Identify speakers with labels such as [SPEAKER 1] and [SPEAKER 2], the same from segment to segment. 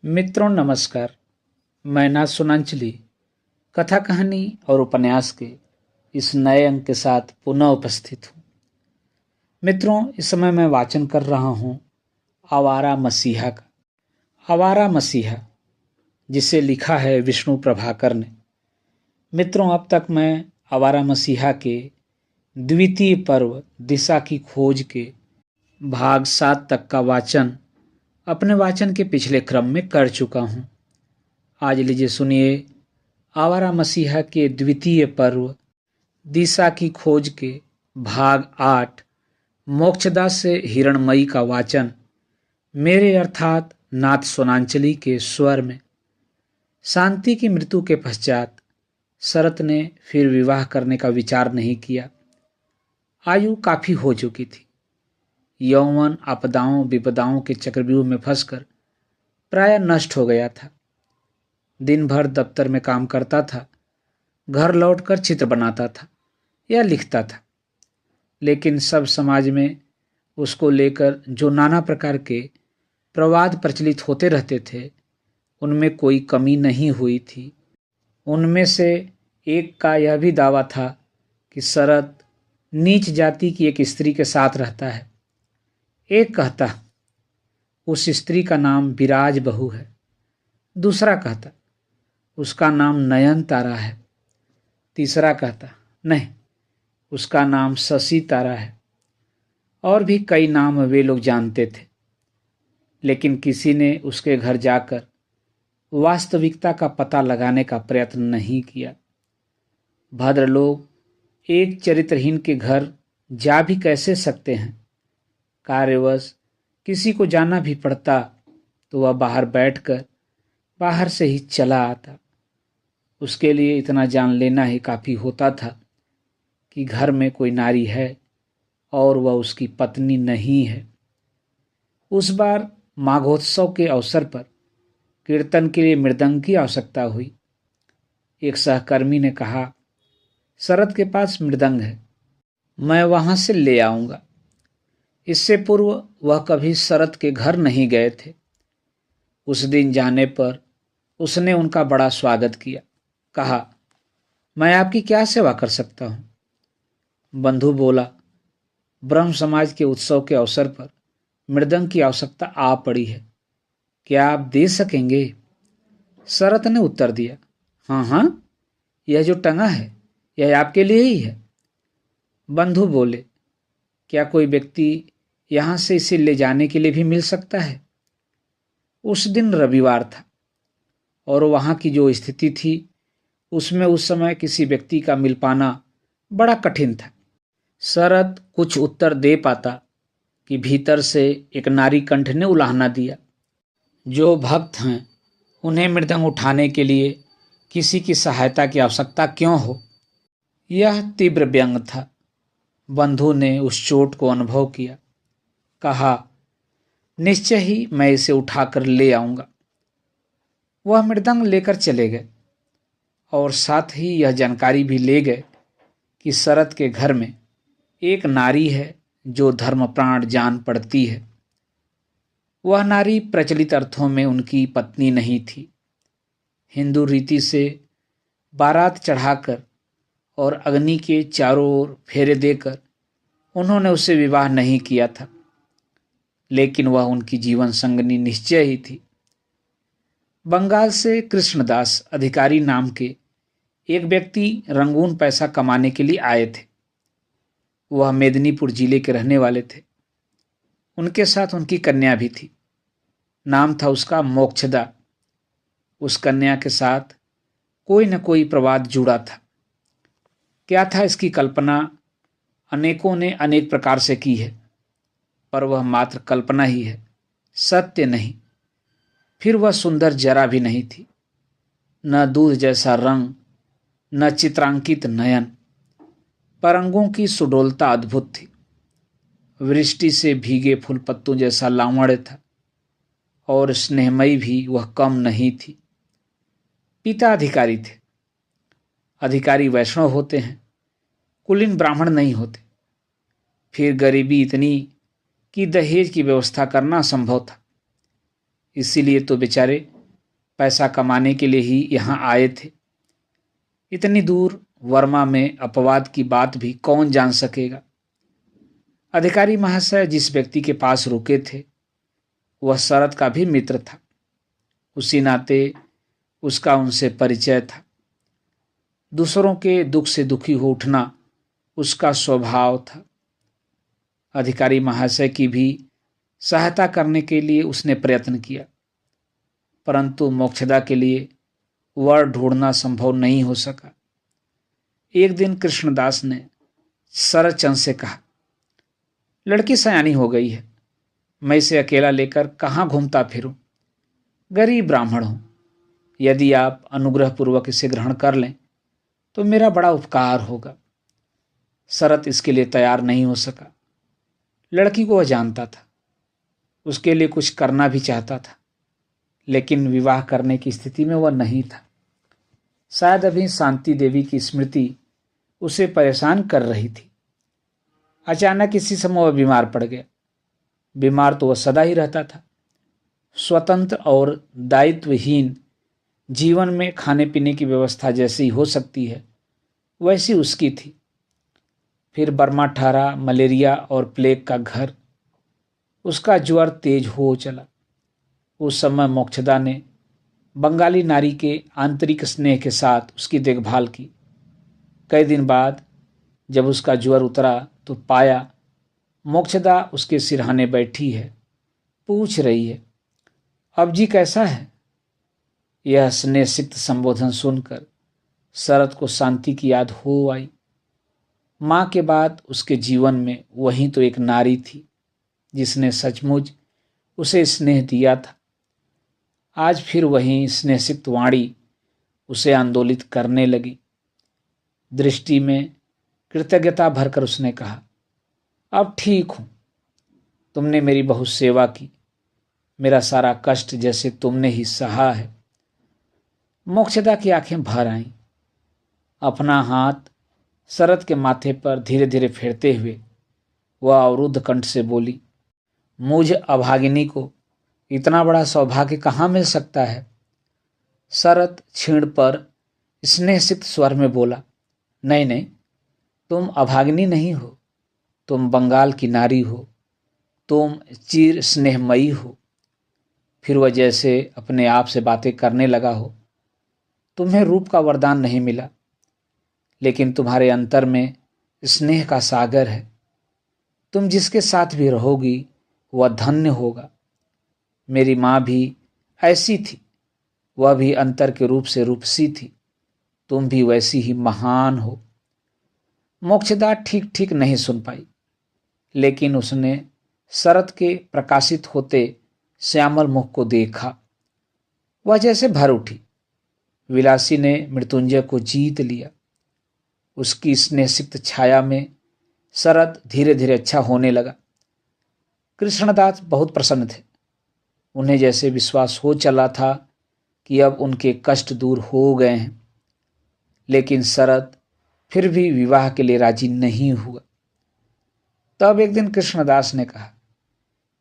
[SPEAKER 1] मित्रों नमस्कार। मैं नाथ सुनांचली कथा कहानी और उपन्यास के इस नए अंक के साथ पुनः उपस्थित हूँ। मित्रों, इस समय मैं वाचन कर रहा हूँ आवारा मसीहा का। आवारा मसीहा, जिसे लिखा है विष्णु प्रभाकर ने। मित्रों, अब तक मैं आवारा मसीहा के द्वितीय पर्व दिशा की खोज के भाग 7 तक का वाचन अपने वाचन के पिछले क्रम में कर चुका हूँ। आज लीजिए सुनिए आवारा मसीहा के द्वितीय पर्व दिशा की खोज के भाग 8 मोक्षदास से हिरणमयी का वाचन मेरे अर्थात नाथ सोनांचली के स्वर में। शांति की मृत्यु के पश्चात शरत ने फिर विवाह करने का विचार नहीं किया। आयु काफी हो चुकी थी। यौवन आपदाओं विपदाओं के चक्रव्यूह में फंसकर प्राय नष्ट हो गया था। दिन भर दफ्तर में काम करता था, घर लौटकर चित्र बनाता था या लिखता था, लेकिन सब समाज में उसको लेकर जो नाना प्रकार के प्रवाद प्रचलित होते रहते थे, उनमें कोई कमी नहीं हुई थी। उनमें से एक का यह भी दावा था कि शरत नीच जाति की एक स्त्री के साथ रहता है। एक कहता उस स्त्री का नाम विराज बहू है। दूसरा कहता उसका नाम नयन तारा है। तीसरा कहता नहीं, उसका नाम शशि तारा है। और भी कई नाम वे लोग जानते थे, लेकिन किसी ने उसके घर जाकर वास्तविकता का पता लगाने का प्रयत्न नहीं किया। भद्र लोग एक चरित्रहीन के घर जा भी कैसे सकते हैं। कार्यवश किसी को जाना भी पड़ता तो वह बाहर बैठकर बाहर से ही चला आता। उसके लिए इतना जान लेना ही काफ़ी होता था कि घर में कोई नारी है और वह उसकी पत्नी नहीं है। उस बार माघोत्सव के अवसर पर कीर्तन के लिए मृदंग की आवश्यकता हुई। एक सहकर्मी ने कहा, शरत के पास मृदंग है, मैं वहाँ से ले आऊँगा। इससे पूर्व वह कभी शरत के घर नहीं गए थे। उस दिन जाने पर उसने उनका बड़ा स्वागत किया। कहा, मैं आपकी क्या सेवा कर सकता हूँ? बंधु बोला, ब्रह्म समाज के उत्सव के अवसर पर मृदंग की आवश्यकता आ पड़ी है, क्या आप दे सकेंगे? शरत ने उत्तर दिया, हाँ हाँ, यह जो टंगा है यह आपके लिए ही है। बंधु बोले, क्या कोई व्यक्ति यहाँ से इसे ले जाने के लिए भी मिल सकता है? उस दिन रविवार था और वहाँ की जो स्थिति थी उसमें उस समय किसी व्यक्ति का मिल पाना बड़ा कठिन था। शरत कुछ उत्तर दे पाता कि भीतर से एक नारी कंठ ने उलाहना दिया, जो भक्त हैं उन्हें मृदंग उठाने के लिए किसी की सहायता की आवश्यकता क्यों हो। यह तीव्र व्यंग था। बंधु ने उस चोट को अनुभव किया। कहा, निश्चय ही मैं इसे उठाकर ले आऊंगा। वह मृदंग लेकर चले गए और साथ ही यह जानकारी भी ले गए कि शरत के घर में एक नारी है जो धर्म प्राण जान पड़ती है। वह नारी प्रचलित अर्थों में उनकी पत्नी नहीं थी। हिंदू रीति से बारात चढ़ाकर और अग्नि के चारों ओर फेरे देकर उन्होंने उससे विवाह नहीं किया था, लेकिन वह उनकी जीवन संगनी निश्चय ही थी। बंगाल से कृष्णदास अधिकारी नाम के एक व्यक्ति रंगून पैसा कमाने के लिए आए थे। वह मेदिनीपुर जिले के रहने वाले थे। उनके साथ उनकी कन्या भी थी। नाम था उसका मोक्षदा। उस कन्या के साथ कोई न कोई प्रवाद जुड़ा था। क्या था इसकी कल्पना अनेकों ने अनेक प्रकार से की है, पर वह मात्र कल्पना ही है, सत्य नहीं। फिर वह सुंदर जरा भी नहीं थी। न दूध जैसा रंग, न चित्रांकित नयन, पर अंगों की सुडोलता अद्भुत थी। वृष्टि से भीगे फूल पत्तों जैसा लावण्य था और स्नेहमयी भी वह कम नहीं थी। पिता अधिकारी थे। अधिकारी वैष्णव होते हैं, कुलीन ब्राह्मण नहीं होते। फिर गरीबी इतनी कि दहेज की व्यवस्था करना असंभव था। इसीलिए तो बेचारे पैसा कमाने के लिए ही यहाँ आए थे। इतनी दूर वर्मा में अपवाद की बात भी कौन जान सकेगा। अधिकारी महाशय जिस व्यक्ति के पास रुके थे वह शरद का भी मित्र था। उसी नाते उसका उनसे परिचय था। दूसरों के दुख से दुखी हो उठना उसका स्वभाव था। अधिकारी महाशय की भी सहायता करने के लिए उसने प्रयत्न किया, परंतु मोक्षदा के लिए वर ढूंढना संभव नहीं हो सका। एक दिन कृष्णदास ने शरदचंद से कहा, लड़की सयानी हो गई है, मैं इसे अकेला लेकर कहाँ घूमता फिरूं? गरीब ब्राह्मण हूं, यदि आप अनुग्रहपूर्वक इसे ग्रहण कर लें तो मेरा बड़ा उपकार होगा। शरद इसके लिए तैयार नहीं हो सका। लड़की को वह जानता था, उसके लिए कुछ करना भी चाहता था, लेकिन विवाह करने की स्थिति में वह नहीं था। शायद अभी शांति देवी की स्मृति उसे परेशान कर रही थी। अचानक इसी समय वह बीमार पड़ गया। बीमार तो वह सदा ही रहता था। स्वतंत्र और दायित्वहीन जीवन में खाने पीने की व्यवस्था जैसी हो सकती है वैसी उसकी थी। फिर बर्मा ठहरा मलेरिया और प्लेग का घर। उसका ज्वर तेज हो चला। उस समय मोक्षदा ने बंगाली नारी के आंतरिक स्नेह के साथ उसकी देखभाल की। कई दिन बाद जब उसका ज्वर उतरा तो पाया मोक्षदा उसके सिरहाने बैठी है, पूछ रही है, अब जी कैसा है? यह स्नेहसिक्त संबोधन सुनकर शरद को शांति की याद हो आई। माँ के बाद उसके जीवन में वही तो एक नारी थी जिसने सचमुच उसे स्नेह दिया था। आज फिर वही स्नेहसिक्त वाणी उसे आंदोलित करने लगी। दृष्टि में कृतज्ञता भरकर उसने कहा, अब ठीक हूं, तुमने मेरी बहुत सेवा की, मेरा सारा कष्ट जैसे तुमने ही सहा है। मोक्षदा की आंखें भर आईं। अपना हाथ शरद के माथे पर धीरे धीरे फेरते हुए वह अवरुद्ध कंठ से बोली, मुझ अभागिनी को इतना बड़ा सौभाग्य कहाँ मिल सकता है? शरद क्षीण पर स्नेहसिक्त स्वर में बोला, नहीं नहीं, तुम अभागिनी नहीं हो, तुम बंगाल की नारी हो, तुम चिर स्नेहमयी हो। फिर वह जैसे अपने आप से बातें करने लगा हो, तुम्हें रूप का वरदान नहीं मिला, लेकिन तुम्हारे अंतर में स्नेह का सागर है। तुम जिसके साथ भी रहोगी वह धन्य होगा। मेरी माँ भी ऐसी थी, वह भी अंतर के रूप से रूपसी थी, तुम भी वैसी ही महान हो। मोक्षदा ठीक ठीक नहीं सुन पाई, लेकिन उसने शरद के प्रकाशित होते श्यामल मुख को देखा। वह जैसे भर उठी। विलासी ने मृत्युंजय को जीत लिया। उसकी स्नेहसिक्त छाया में शरद धीरे धीरे अच्छा होने लगा। कृष्णदास बहुत प्रसन्न थे। उन्हें जैसे विश्वास हो चला था कि अब उनके कष्ट दूर हो गए हैं, लेकिन शरद फिर भी विवाह के लिए राजी नहीं हुआ। तब एक दिन कृष्णदास ने कहा,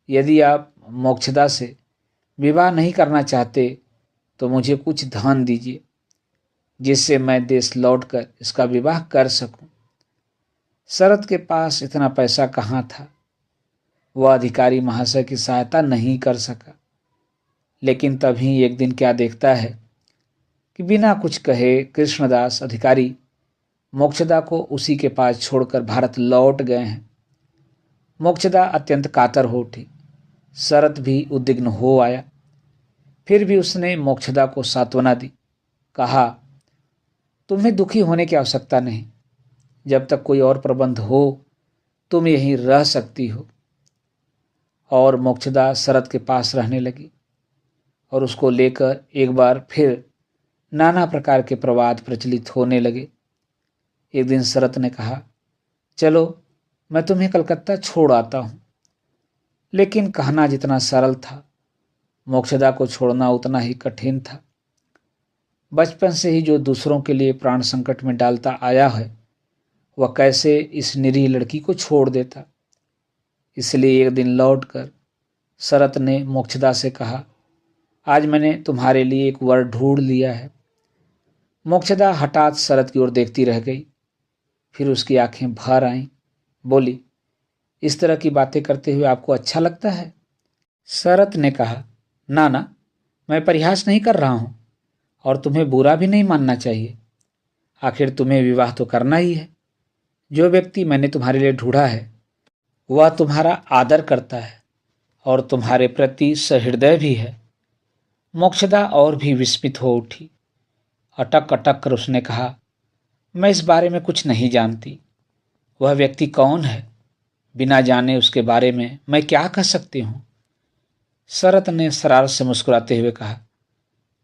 [SPEAKER 1] यदि आप मोक्षदा से विवाह नहीं करना चाहते तो मुझे कुछ धन दीजिए, जिससे मैं देश लौटकर इसका विवाह कर सकूं। शरद के पास इतना पैसा कहाँ था। वह अधिकारी महाशय की सहायता नहीं कर सका। लेकिन तभी एक दिन क्या देखता है कि बिना कुछ कहे कृष्णदास अधिकारी मोक्षदा को उसी के पास छोड़कर भारत लौट गए हैं। मोक्षदा अत्यंत कातर हो उठी। शरद भी उद्विग्न हो आया। फिर भी उसने मोक्षदा को सांत्वना दी। कहा, तुम्हें दुखी होने की आवश्यकता नहीं। जब तक कोई और प्रबंध हो तुम यहीं रह सकती हो। और मोक्षदा शरद के पास रहने लगी और उसको लेकर एक बार फिर नाना प्रकार के प्रवाद प्रचलित होने लगे। एक दिन शरद ने कहा, चलो मैं तुम्हें कलकत्ता छोड़ आता हूं। लेकिन कहना जितना सरल था, मोक्षदा को छोड़ना उतना ही कठिन था। बचपन से ही जो दूसरों के लिए प्राण संकट में डालता आया है, वह कैसे इस निरीह लड़की को छोड़ देता। इसलिए एक दिन लौटकर शरद ने मोक्षदा से कहा, आज मैंने तुम्हारे लिए एक वर ढूंढ लिया है। मोक्षदा हठात शरद की ओर देखती रह गई। फिर उसकी आंखें भर आईं। बोली, इस तरह की बातें करते हुए आपको अच्छा लगता है? शरद ने कहा, ना ना, मैं परिहास नहीं कर रहा हूं और तुम्हें बुरा भी नहीं मानना चाहिए। आखिर तुम्हें विवाह तो करना ही है। जो व्यक्ति मैंने तुम्हारे लिए ढूंढा है वह तुम्हारा आदर करता है और तुम्हारे प्रति सहृदय भी है। मोक्षदा और भी विस्मित हो उठी। अटक अटक कर उसने कहा, मैं इस बारे में कुछ नहीं जानती। वह व्यक्ति कौन है? बिना जाने उसके बारे में मैं क्या कह सकती हूँ? शरद ने शरारत से मुस्कुराते हुए कहा,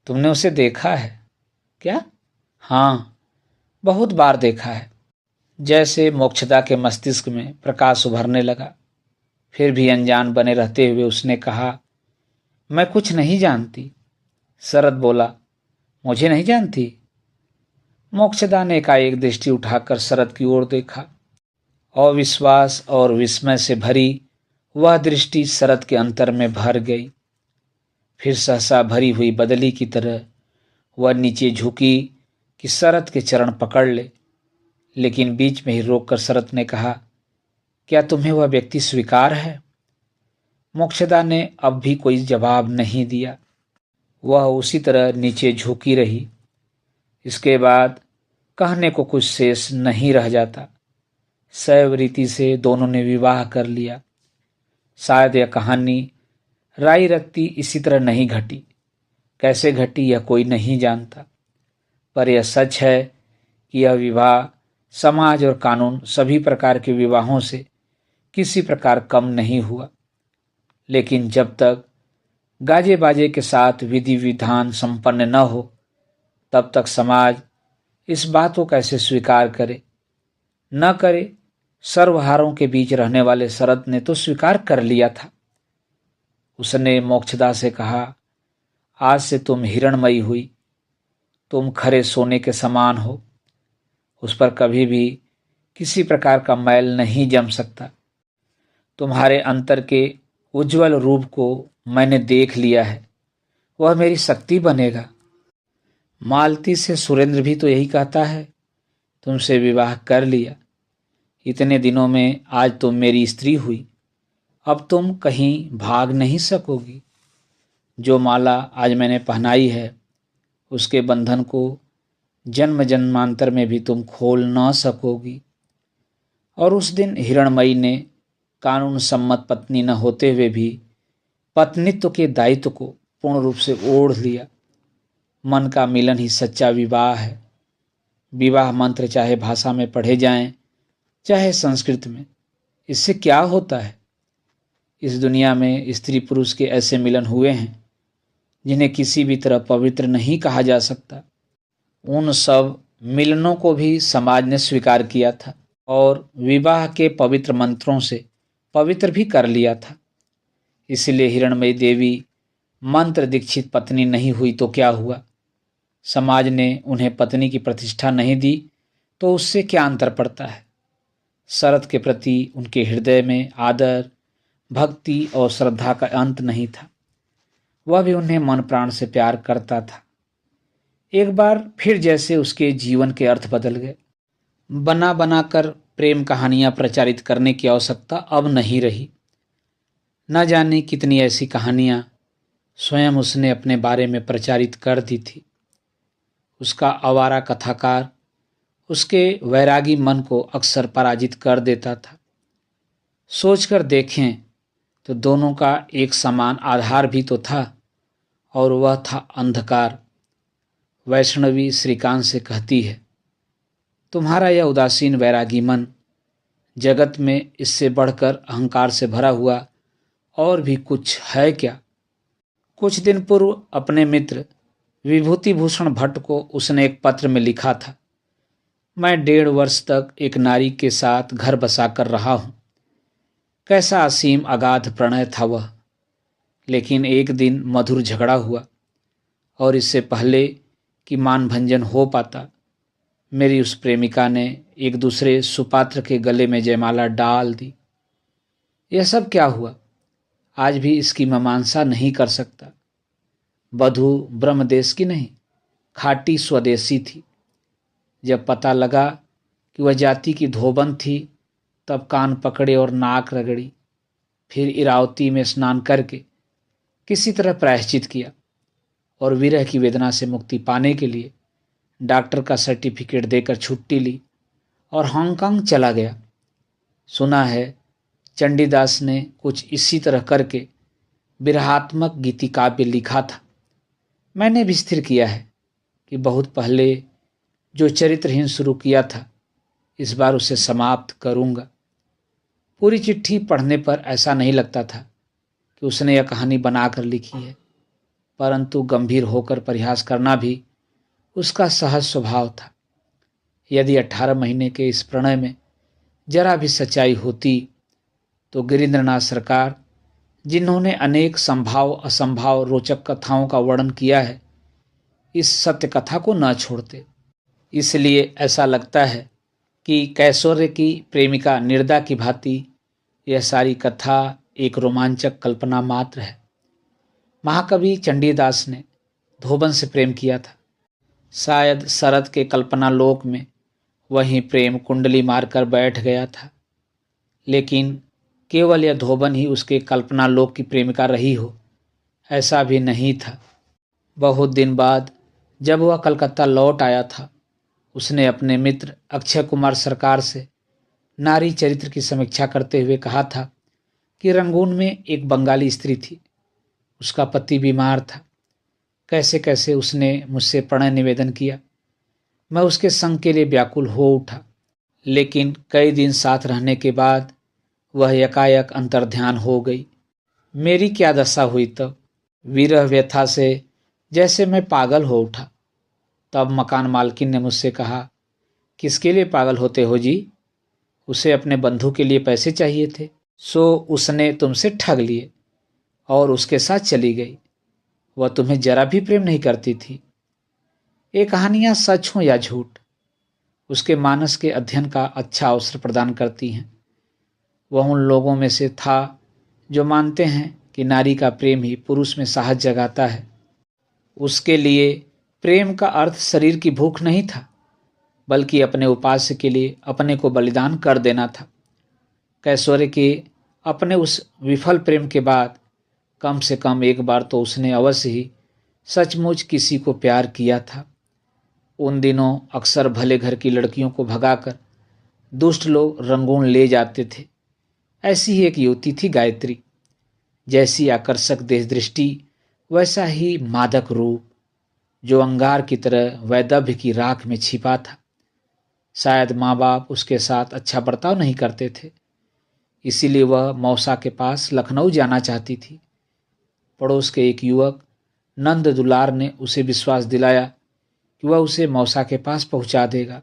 [SPEAKER 1] तुमने उसे देखा है क्या? हाँ, बहुत बार देखा है। जैसे मोक्षदा के मस्तिष्क में प्रकाश उभरने लगा। फिर भी अनजान बने रहते हुए उसने कहा, मैं कुछ नहीं जानती। शरद बोला, मुझे नहीं जानती? मोक्षदा ने एकाएक दृष्टि उठाकर शरद की ओर देखा। अविश्वास और विस्मय से भरी वह दृष्टि शरद के अंतर में भर गई। फिर सहसा भरी हुई बदली की तरह वह नीचे झुकी कि शरद के चरण पकड़ ले, लेकिन बीच में ही रोककर शरद ने कहा, क्या तुम्हें वह व्यक्ति स्वीकार है? मोक्षदा ने अब भी कोई जवाब नहीं दिया। वह उसी तरह नीचे झुकी रही। इसके बाद कहने को कुछ शेष नहीं रह जाता। शैव रीति से दोनों ने विवाह कर लिया। शायद यह कहानी राई रत्ती इसी तरह नहीं घटी। कैसे घटी यह कोई नहीं जानता, पर यह सच है कि यह विवाह समाज और कानून सभी प्रकार के विवाहों से किसी प्रकार कम नहीं हुआ। लेकिन जब तक गाजे बाजे के साथ विधि विधान संपन्न न हो, तब तक समाज इस बात को कैसे स्वीकार करे? न करे। सर्वहारों के बीच रहने वाले शरद ने तो स्वीकार कर लिया था। उसने मोक्षदा से कहा, आज से तुम हिरणमयी हुई। तुम खरे सोने के समान हो। उस पर कभी भी किसी प्रकार का मैल नहीं जम सकता। तुम्हारे अंतर के उज्जवल रूप को मैंने देख लिया है। वह मेरी शक्ति बनेगा। मालती से सुरेंद्र भी तो यही कहता है। तुमसे विवाह कर लिया, इतने दिनों में आज तुम मेरी स्त्री हुई। अब तुम कहीं भाग नहीं सकोगी। जो माला आज मैंने पहनाई है, उसके बंधन को जन्म जन्मांतर में भी तुम खोल न सकोगी। और उस दिन हिरणमयी ने कानून सम्मत पत्नी न होते हुए भी पत्नित्व के दायित्व को पूर्ण रूप से ओढ़ लिया। मन का मिलन ही सच्चा विवाह है। विवाह मंत्र चाहे भाषा में पढ़े जाएं, चाहे संस्कृत में, इससे क्या होता है? इस दुनिया में स्त्री पुरुष के ऐसे मिलन हुए हैं जिन्हें किसी भी तरह पवित्र नहीं कहा जा सकता। उन सब मिलनों को भी समाज ने स्वीकार किया था और विवाह के पवित्र मंत्रों से पवित्र भी कर लिया था। इसलिए हिरणमयी देवी मंत्र दीक्षित पत्नी नहीं हुई तो क्या हुआ? समाज ने उन्हें पत्नी की प्रतिष्ठा नहीं दी तो उससे क्या अंतर पड़ता है? शरद के प्रति उनके हृदय में आदर, भक्ति और श्रद्धा का अंत नहीं था। वह भी उन्हें मन प्राण से प्यार करता था। एक बार फिर जैसे उसके जीवन के अर्थ बदल गए। बना बनाकर प्रेम कहानियां प्रचारित करने की आवश्यकता अब नहीं रही। न जाने कितनी ऐसी कहानियां स्वयं उसने अपने बारे में प्रचारित कर दी थी। उसका आवारा कथाकार उसके वैरागी मन को अक्सर पराजित कर देता था। सोचकर देखें तो दोनों का एक समान आधार भी तो था, और वह था अंधकार। वैष्णवी श्रीकांत से कहती है, तुम्हारा यह उदासीन वैरागी मन जगत में इससे बढ़कर अहंकार से भरा हुआ और भी कुछ है क्या? कुछ दिन पूर्व अपने मित्र विभूति भूषण भट्ट को उसने एक पत्र में लिखा था, मैं 1.5 वर्ष तक एक नारी के साथ घर बसा कर रहा हूं। कैसा असीम अगाध प्रणय था वह। लेकिन एक दिन मधुर झगड़ा हुआ और इससे पहले कि मानभंजन हो पाता, मेरी उस प्रेमिका ने एक दूसरे सुपात्र के गले में जयमाला डाल दी। यह सब क्या हुआ? आज भी इसकी मीमांसा नहीं कर सकता। वधू ब्रह्मदेश की नहीं, खाटी स्वदेशी थी। जब पता लगा कि वह जाति की धोबन थी, तब कान पकड़े और नाक रगड़ी। फिर इरावती में स्नान करके किसी तरह प्रायश्चित किया और विरह की वेदना से मुक्ति पाने के लिए डॉक्टर का सर्टिफिकेट देकर छुट्टी ली और हांगकांग चला गया। सुना है चंडीदास ने कुछ इसी तरह करके विरहात्मक गीति काव्य लिखा था। मैंने भी स्थिर किया है कि बहुत पहले जो चरित्रहीन शुरू किया था, इस बार उसे समाप्त करूंगा। पूरी चिट्ठी पढ़ने पर ऐसा नहीं लगता था कि उसने यह कहानी बनाकर लिखी है, परंतु गंभीर होकर परिहास करना भी उसका सहज स्वभाव था। यदि 18 महीने के इस प्रणय में जरा भी सच्चाई होती तो गिरीन्द्रनाथ सरकार, जिन्होंने अनेक संभाव असंभाव रोचक कथाओं का वर्णन किया है, इस सत्य कथा को न छोड़ते। इसलिए ऐसा लगता है कि कैशोर्य की प्रेमिका निर्दा की भांति यह सारी कथा एक रोमांचक कल्पना मात्र है। महाकवि चंडीदास ने धोबन से प्रेम किया था। शायद शरद के कल्पना लोक में वहीं प्रेम कुंडली मारकर बैठ गया था, लेकिन केवल यह धोबन ही उसके कल्पना लोक की प्रेमिका रही हो, ऐसा भी नहीं था। बहुत दिन बाद जब वह कलकत्ता लौट आया था, उसने अपने मित्र अक्षय कुमार सरकार से नारी चरित्र की समीक्षा करते हुए कहा था कि रंगून में एक बंगाली स्त्री थी, उसका पति बीमार था। कैसे कैसे उसने मुझसे प्रणय निवेदन किया। मैं उसके संग के लिए व्याकुल हो उठा, लेकिन कई दिन साथ रहने के बाद वह एकाएक अंतर्ध्यान हो गई। मेरी क्या दशा हुई तब। विरह व्यथा से जैसे मैं पागल हो उठा। तब मकान मालकिन ने मुझसे कहा, किसके लिए पागल होते हो जी? उसे अपने बंधु के लिए पैसे चाहिए थे, सो उसने तुमसे ठग लिए और उसके साथ चली गई। वह तुम्हें जरा भी प्रेम नहीं करती थी। ये कहानियां सच हों या झूठ, उसके मानस के अध्ययन का अच्छा अवसर प्रदान करती हैं। वह उन लोगों में से था जो मानते हैं कि नारी का प्रेम ही पुरुष में साहस जगाता है। उसके लिए प्रेम का अर्थ शरीर की भूख नहीं था, बल्कि अपने उपास्य के लिए अपने को बलिदान कर देना था। कैशोर्य के अपने उस विफल प्रेम के बाद कम से कम एक बार तो उसने अवश्य ही सचमुच किसी को प्यार किया था। उन दिनों अक्सर भले घर की लड़कियों को भगाकर दुष्ट लोग रंगून ले जाते थे। ऐसी ही एक युवती थी गायत्री। जैसी आकर्षक देश दृष्टि, वैसा ही मादक रूप, जो अंगार की तरह वैदव्य की राख में छिपा था। शायद माँ बाप उसके साथ अच्छा बर्ताव नहीं करते थे, इसीलिए वह मौसा के पास लखनऊ जाना चाहती थी। पड़ोस के एक युवक नंद दुलार ने उसे विश्वास दिलाया कि वह उसे मौसा के पास पहुंचा देगा,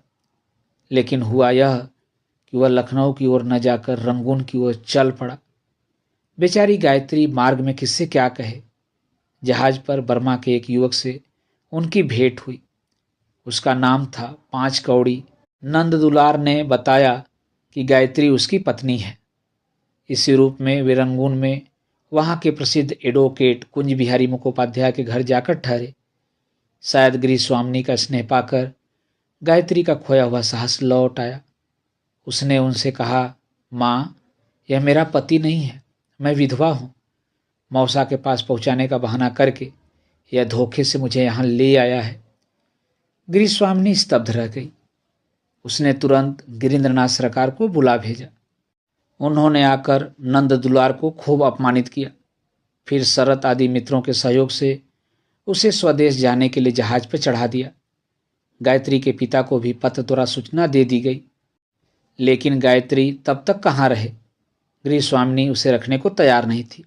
[SPEAKER 1] लेकिन हुआ यह कि वह लखनऊ की ओर न जाकर रंगून की ओर चल पड़ा। बेचारी गायत्री मार्ग में किससे क्या कहे। जहाज पर बर्मा के एक युवक से उनकी भेंट हुई। उसका नाम था 5 कौड़ी। नंद दुलार ने बताया कि गायत्री उसकी पत्नी है। इसी रूप में वे रंगून में वहाँ के प्रसिद्ध एडवोकेट कुंज बिहारी मुखोपाध्याय के घर जाकर ठहरे। शायद गृह स्वामिनी का स्नेह पाकर गायत्री का खोया हुआ साहस लौट आया। उसने उनसे कहा, माँ, यह मेरा पति नहीं है, मैं विधवा हूँ। मौसा के पास पहुँचाने का बहाना करके यह धोखे से मुझे यहाँ ले आया है। गृह स्वामिनी स्तब्ध रह गई। उसने तुरंत गिरीन्द्रनाथ सरकार को बुला भेजा। उन्होंने आकर नंद दुलार को खूब अपमानित किया। फिर शरत आदि मित्रों के सहयोग से उसे स्वदेश जाने के लिए जहाज पर चढ़ा दिया। गायत्री के पिता को भी पत्र द्वारा सूचना दे दी गई, लेकिन गायत्री तब तक कहाँ रहे। गृह स्वामिनी उसे रखने को तैयार नहीं थी।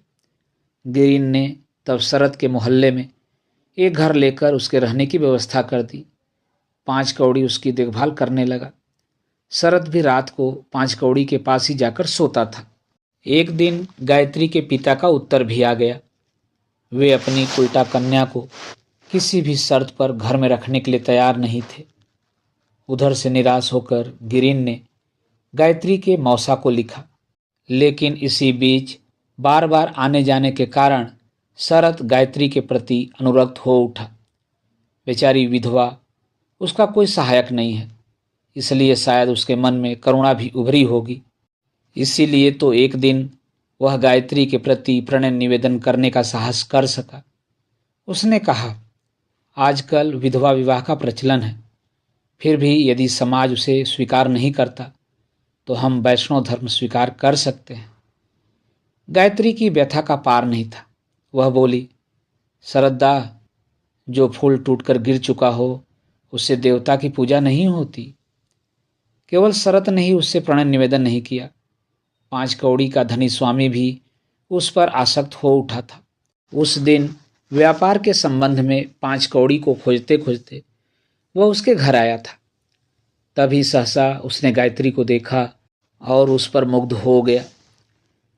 [SPEAKER 1] गिरीन ने तब शरत के मोहल्ले में एक घर लेकर उसके रहने की व्यवस्था कर दी। 5 कौड़ी उसकी देखभाल करने लगा। शरत भी रात को 5 कौड़ी के पास ही जाकर सोता था। एक दिन गायत्री के पिता का उत्तर भी आ गया। वे अपनी कुलटा कन्या को किसी भी शर्त पर घर में रखने के लिए तैयार नहीं थे। उधर से निराश होकर गिरीन ने गायत्री के मौसा को लिखा, लेकिन इसी बीच बार बार आने जाने के कारण शरत गायत्री के प्रति अनुरक्त हो उठा। बेचारी विधवा, उसका कोई सहायक नहीं है, इसलिए शायद उसके मन में करुणा भी उभरी होगी। इसीलिए तो एक दिन वह गायत्री के प्रति प्रणय निवेदन करने का साहस कर सका। उसने कहा, आजकल विधवा विवाह का प्रचलन है, फिर भी यदि समाज उसे स्वीकार नहीं करता तो हम वैष्णव धर्म स्वीकार कर सकते हैं। गायत्री की व्यथा का पार नहीं था। वह बोली, शरदा, जो फूल टूटकर गिर चुका हो उससे देवता की पूजा नहीं होती। केवल शरत ने ही उससे प्रणय निवेदन नहीं किया, 5 कौड़ी का धनी स्वामी भी उस पर आसक्त हो उठा था। उस दिन व्यापार के संबंध में 5 कौड़ी को खोजते खोजते वह उसके घर आया था। तभी सहसा उसने गायत्री को देखा और उस पर मुग्ध हो गया।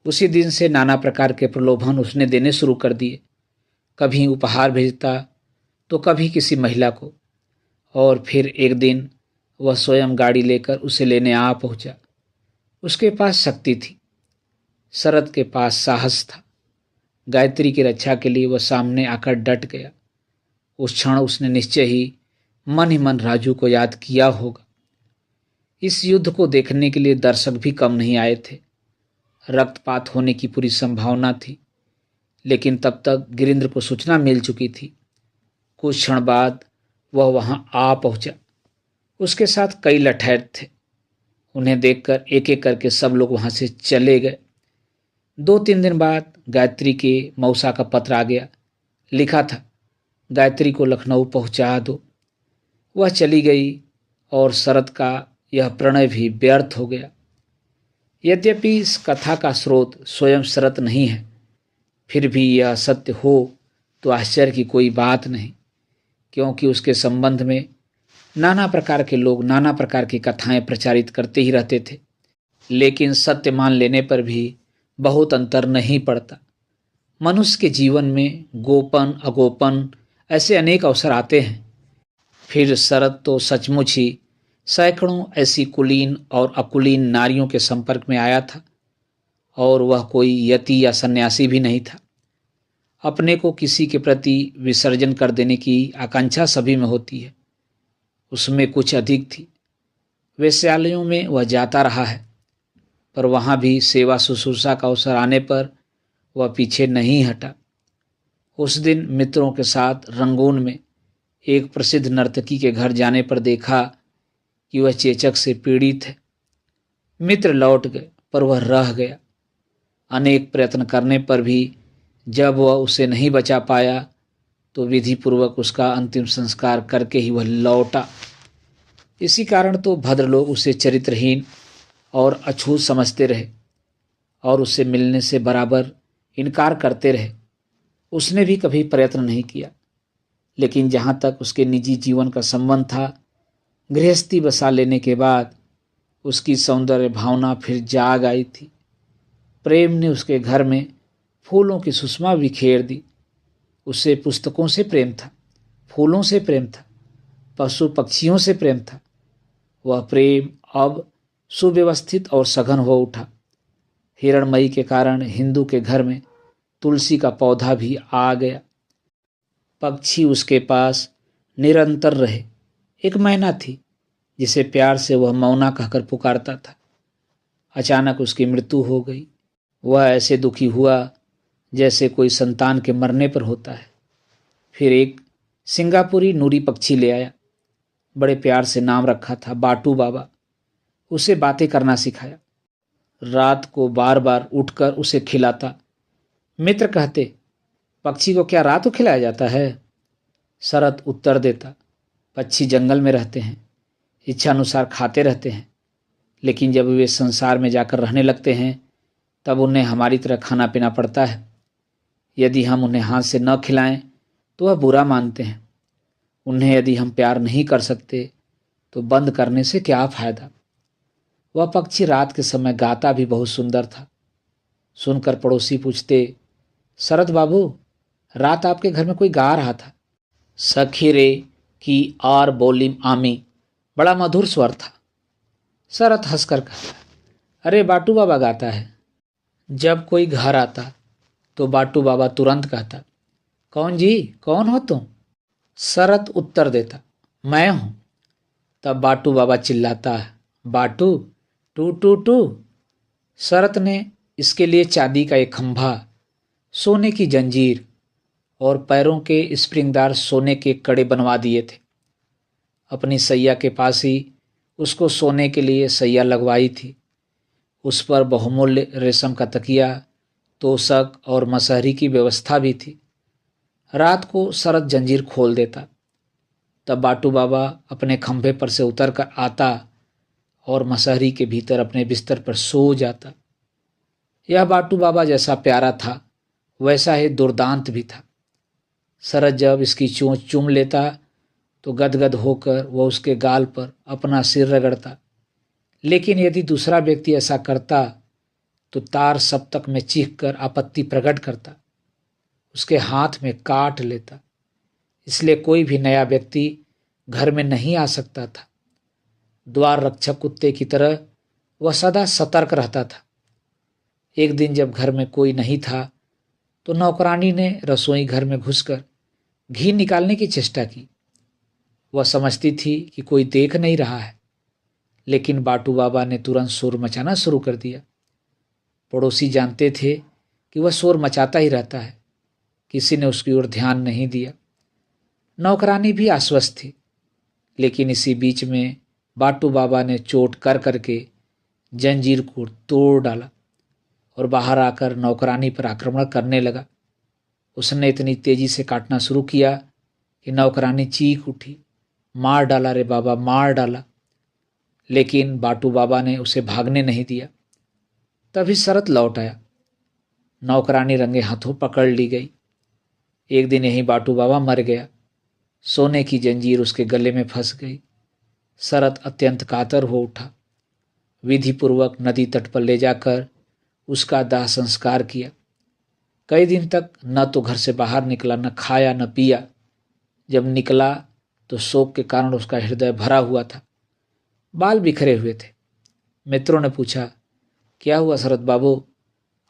[SPEAKER 1] उसी दिन से नाना प्रकार के प्रलोभन उसने देने शुरू कर दिए। कभी उपहार भेजता तो कभी किसी महिला को, और फिर एक दिन वह स्वयं गाड़ी लेकर उसे लेने आ पहुंचा। उसके पास शक्ति थी, शरत के पास साहस था। गायत्री की रक्षा के लिए वह सामने आकर डट गया। उस क्षण उसने निश्चय ही मन राजू को याद किया होगा। इस युद्ध को देखने के लिए दर्शक भी कम नहीं आए थे। रक्तपात होने की पूरी संभावना थी, लेकिन तब तक गिरिंद्र को सूचना मिल चुकी थी। कुछ क्षण बाद वह वहां आ पहुंचा। उसके साथ कई लठैत थे। उन्हें देखकर एक एक करके सब लोग वहां से चले गए। 2-3 दिन बाद गायत्री के मौसा का पत्र आ गया। लिखा था, गायत्री को लखनऊ पहुंचा दो। वह चली गई और शरत का यह प्रणय भी व्यर्थ हो गया। यद्यपि इस कथा का स्रोत स्वयं शरत नहीं है, फिर भी यह सत्य हो तो आश्चर्य की कोई बात नहीं, क्योंकि उसके संबंध में नाना प्रकार के लोग नाना प्रकार की कथाएं प्रचारित करते ही रहते थे। लेकिन सत्य मान लेने पर भी बहुत अंतर नहीं पड़ता। मनुष्य के जीवन में गोपन अगोपन ऐसे अनेक अवसर आते हैं। फिर शरत तो सचमुच ही सैकड़ों ऐसी कुलीन और अकुलीन नारियों के संपर्क में आया था, और वह कोई यति या सन्यासी भी नहीं था। अपने को किसी के प्रति विसर्जन कर देने की आकांक्षा सभी में होती है, उसमें कुछ अधिक थी। वेश्यालयों में वह जाता रहा है, पर वहाँ भी सेवा शुश्रूषा का अवसर आने पर वह पीछे नहीं हटा। उस दिन मित्रों के साथ रंगून में एक प्रसिद्ध नर्तकी के घर जाने पर देखा कि वह चेचक से पीड़ित है। मित्र लौट गए, पर वह रह गया। अनेक प्रयत्न करने पर भी जब वह उसे नहीं बचा पाया तो विधिपूर्वक उसका अंतिम संस्कार करके ही वह लौटा। इसी कारण तो भद्र लोग उसे चरित्रहीन और अछूत समझते रहे और उससे मिलने से बराबर इनकार करते रहे। उसने भी कभी प्रयत्न नहीं किया, लेकिन जहाँ तक उसके निजी जीवन का संबंध था, गृहस्थी बसा लेने के बाद उसकी सौंदर्य भावना फिर जाग आई थी। प्रेम ने उसके घर में फूलों की सुषमा बिखेर दी। उसे पुस्तकों से प्रेम था, फूलों से प्रेम था, पशु पक्षियों से प्रेम था। वह प्रेम अब सुव्यवस्थित और सघन हो उठा। हिरणमयी के कारण हिंदू के घर में तुलसी का पौधा भी आ गया। पक्षी उसके पास निरंतर रहे। एक मैना थी जिसे प्यार से वह मौना कहकर पुकारता था। अचानक उसकी मृत्यु हो गई। वह ऐसे दुखी हुआ जैसे कोई संतान के मरने पर होता है। फिर एक सिंगापुरी नूरी पक्षी ले आया। बड़े प्यार से नाम रखा था बाटू बाबा। उसे बातें करना सिखाया। रात को बार बार उठकर उसे खिलाता। मित्र कहते, पक्षी को क्या रात को खिलाया जाता है? शरत उत्तर देता, पक्षी जंगल में रहते हैं, इच्छानुसार खाते रहते हैं, लेकिन जब वे संसार में जाकर रहने लगते हैं तब उन्हें हमारी तरह खाना पीना पड़ता है। यदि हम उन्हें हाथ से न खिलाएं तो वह बुरा मानते हैं। उन्हें यदि हम प्यार नहीं कर सकते तो बंद करने से क्या फ़ायदा। वह पक्षी रात के समय गाता भी बहुत सुंदर था। सुनकर पड़ोसी पूछते, शरत बाबू, रात आपके घर में कोई गा रहा था। सखी रे की आर बोलिम आमी, बड़ा मधुर स्वर था। शरत हंसकर कहता, अरे बाटू बाबा गाता है। जब कोई घर आता तो बाटू बाबा तुरंत कहता, कौन जी, कौन हो तुम? शरत उत्तर देता, मैं हूं। तब बाटू बाबा चिल्लाता है, बाटू, टू टू टू। शरत ने इसके लिए चांदी का एक खंभा, सोने की जंजीर और पैरों के स्प्रिंगदार सोने के कड़े बनवा दिए थे। अपनी सैया के पास ही उसको सोने के लिए सैया लगवाई थी। उस पर बहुमूल्य रेशम का तकिया, तोशक और मसहरी की व्यवस्था भी थी। रात को शरत जंजीर खोल देता, तब बाटू बाबा अपने खंभे पर से उतर कर आता और मसहरी के भीतर अपने बिस्तर पर सो जाता। यह बाटू बाबा जैसा प्यारा था, वैसा ही दुर्दांत भी था। शरत जब इसकी चोंच चूम लेता तो गदगद होकर वह उसके गाल पर अपना सिर रगड़ता, लेकिन यदि दूसरा व्यक्ति ऐसा करता तो तार सप्तक में चीख कर आपत्ति प्रकट करता, उसके हाथ में काट लेता। इसलिए कोई भी नया व्यक्ति घर में नहीं आ सकता था। द्वार रक्षक कुत्ते की तरह वह सदा सतर्क रहता था। एक दिन जब घर में कोई नहीं था तो नौकरानी ने रसोई घर में घुसकर घी निकालने की चेष्टा की। वह समझती थी कि कोई देख नहीं रहा है, लेकिन बाटू बाबा ने तुरंत शोर मचाना शुरू कर दिया। पड़ोसी जानते थे कि वह शोर मचाता ही रहता है। किसी ने उसकी ओर ध्यान नहीं दिया। नौकरानी भी आश्वस्त थी, लेकिन इसी बीच में बाटू बाबा ने चोट कर करके जंजीर को तोड़ डाला और बाहर आकर नौकरानी पर आक्रमण करने लगा। उसने इतनी तेजी से काटना शुरू किया कि नौकरानी चीख उठी, मार डाला रे बाबा, मार डाला। लेकिन बाटू बाबा ने उसे भागने नहीं दिया। तभी शरत लौट आया। नौकरानी रंगे हाथों पकड़ ली गई। एक दिन यही बाटू बाबा मर गया। सोने की जंजीर उसके गले में फंस गई। शरत अत्यंत कातर हो उठा। विधिपूर्वक नदी तट पर ले जाकर उसका दाह संस्कार किया। कई दिन तक न तो घर से बाहर निकला, न खाया, न पिया। जब निकला तो शोक के कारण उसका हृदय भरा हुआ था। बाल बिखरे हुए थे। मित्रों ने पूछा, क्या हुआ शरत बाबू,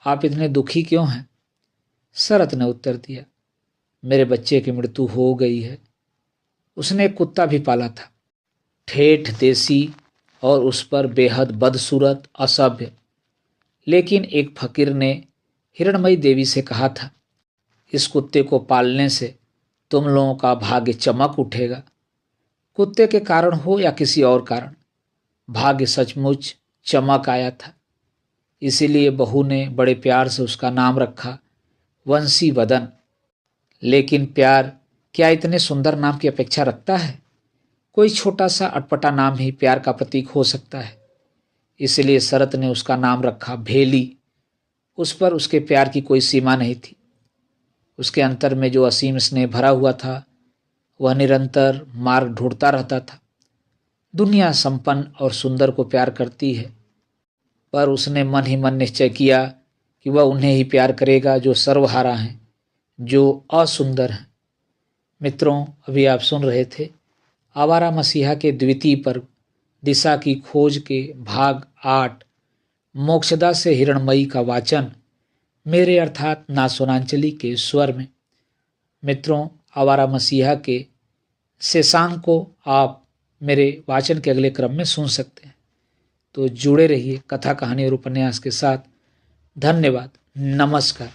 [SPEAKER 1] आप इतने दुखी क्यों हैं? शरत ने उत्तर दिया, मेरे बच्चे की मृत्यु हो गई है। उसने एक कुत्ता भी पाला था, ठेठ देसी और उस पर बेहद बदसूरत, असभ्य। लेकिन एक फकीर ने हिरणमयी देवी से कहा था, इस कुत्ते को पालने से तुम लोगों का भाग्य चमक उठेगा। कुत्ते के कारण हो या किसी और कारण, भाग्य सचमुच चमक आया था। इसीलिए बहू ने बड़े प्यार से उसका नाम रखा वंशी वदन। लेकिन प्यार क्या इतने सुंदर नाम की अपेक्षा रखता है? कोई छोटा सा अटपटा नाम ही प्यार का प्रतीक हो सकता है। इसलिए शरत ने उसका नाम रखा भेली। उस पर उसके प्यार की कोई सीमा नहीं थी। उसके अंतर में जो असीम स्नेह भरा हुआ था, वह निरंतर मार्ग ढूंढता रहता था। दुनिया संपन्न और सुंदर को प्यार करती है, पर उसने मन ही मन निश्चय किया कि वह उन्हें ही प्यार करेगा जो सर्वहारा हैं, जो असुंदर हैं। मित्रों, अभी आप सुन रहे थे आवारा मसीहा के द्वितीय पर्व दिशा की खोज के भाग 8 मोक्षदा से हिरणमयी का वाचन मेरे अर्थात नासोनांचली के स्वर में। मित्रों, आवारा मसीहा के शेषांग को आप मेरे वाचन के अगले क्रम में सुन सकते हैं। तो जुड़े रहिए कथा, कहानी और उपन्यास के साथ। धन्यवाद। नमस्कार।